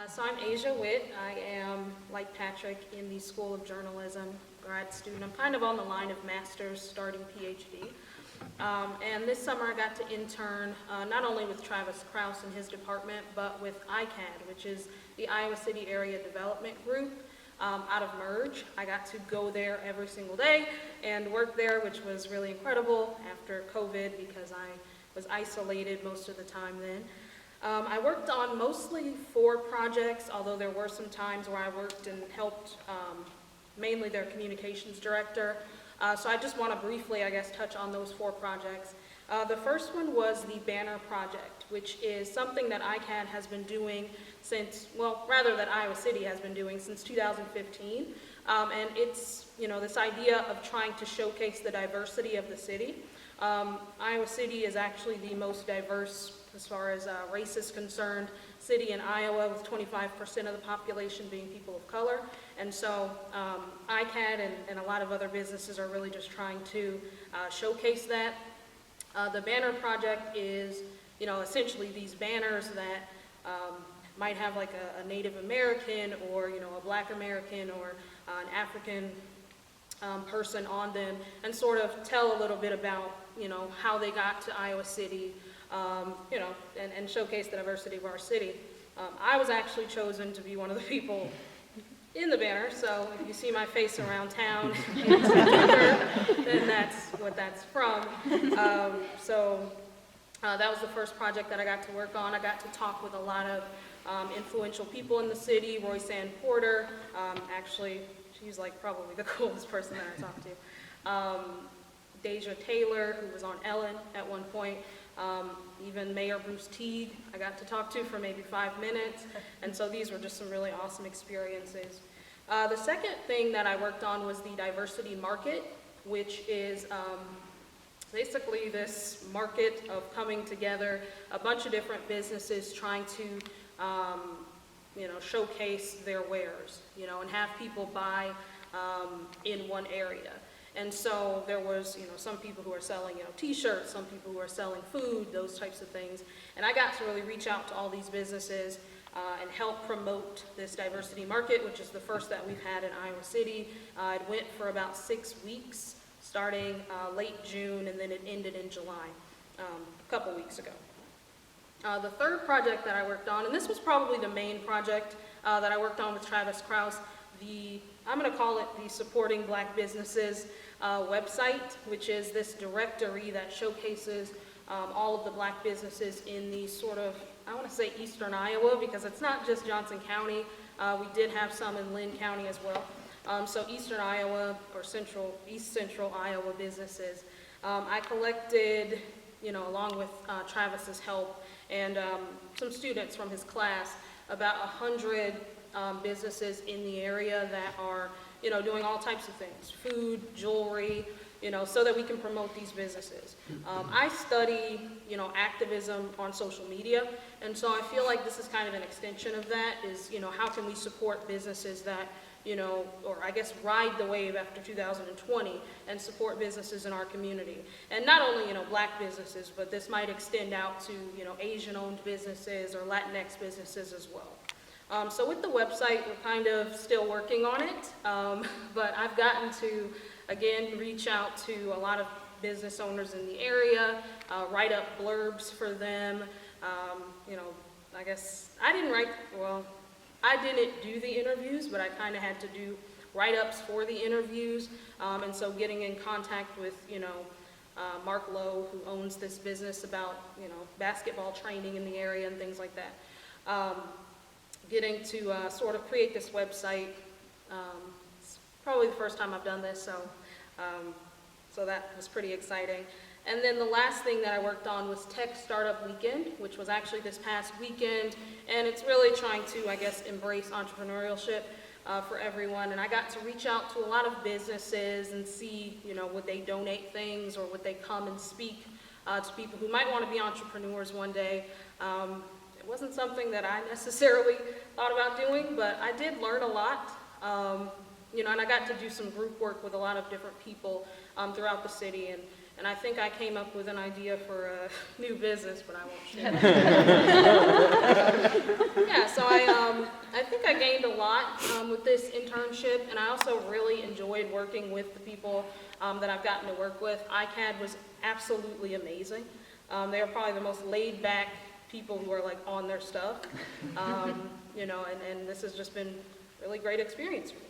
So I'm Asia Witt. I am, like Patrick, in the School of Journalism, grad student. I'm kind of on the line of master's, starting Ph.D. And this summer I got to intern not only with Travis Krause and his department, but with ICAD, which is the Iowa City Area Development Group out of Merge. I got to go there every single day and work there, which was really incredible after COVID because I was isolated most of the time then. I worked on mostly 4 projects, although there were some times where I worked and helped mainly their communications director. So I just want to briefly, I guess, touch on those 4 projects. The first one was the banner project, which is something that ICAD has been doing since, well, rather that Iowa City has been doing since 2015. And it's, this idea of trying to showcase the diversity of the city. Iowa City is actually the most diverse, as far as race is concerned, city in Iowa, with 25% of the population being people of color. And so ICAD and a lot of other businesses are really just trying to showcase that. The banner project is, essentially these banners that might have like a Native American or, a Black American or an African person on them, and sort of tell a little bit about, how they got to Iowa City, and showcase the diversity of our city. I was actually chosen to be one of the people in the banner, so if you see my face around town in September, then that's what that's from. That was the first project that I got to work on. I got to talk with a lot of influential people in the city. Roy Sand Porter, actually, she's like probably the coolest person that I talked to. Deja Taylor, who was on Ellen at one point. Even Mayor Bruce Teague, I got to talk to for maybe 5 minutes. And so these were just some really awesome experiences. The second thing that I worked on was the diversity market, which is basically this market of coming together, a bunch of different businesses trying to showcase their wares, and have people buy in one area. And so there was, some people who are selling, t-shirts, some people who are selling food, those types of things. And I got to really reach out to all these businesses and help promote this diversity market, which is the first that we've had in Iowa City. It went for about 6 weeks, starting late June, and then it ended in July, a couple weeks ago. The third project that I worked on, and this was probably the main project that I worked on with Travis Krause, I'm going to call it the Supporting Black Businesses website, which is this directory that showcases all of the black businesses in the sort of, I want to say eastern Iowa, because it's not just Johnson County. We did have some in Lynn County as well. So eastern Iowa, or east central Iowa businesses. I collected, along with Travis's help and some students from his class, about 100 businesses in the area that are, doing all types of things, food, jewelry, so that we can promote these businesses. I study, activism on social media, and so I feel like this is kind of an extension of that, is, how can we support businesses that, or I guess ride the wave after 2020 and support businesses in our community. And not only, black businesses, but this might extend out to, Asian-owned businesses or Latinx businesses as well. So with the website, we're kind of still working on it, but I've gotten to, again, reach out to a lot of business owners in the area, write up blurbs for them. I guess I didn't do the interviews, but I kind of had to do write-ups for the interviews, and so getting in contact with, Mark Lowe, who owns this business, about, basketball training in the area and things like that. Getting to sort of create this website. It's probably the first time I've done this, so that was pretty exciting. And then the last thing that I worked on was Tech Startup Weekend, which was actually this past weekend, and it's really trying to, I guess, embrace entrepreneurship for everyone. And I got to reach out to a lot of businesses and see, would they donate things, or would they come and speak to people who might want to be entrepreneurs one day. It wasn't something that I necessarily thought about doing, but I did learn a lot, and I got to do some group work with a lot of different people throughout the city, and I think I came up with an idea for a new business, but I won't share that. Yeah, so I think I gained a lot with this internship, and I also really enjoyed working with the people that I've gotten to work with. ICAD was absolutely amazing. They are probably the most laid-back people who are like on their stuff, you know, and this has just been a really great experience for me.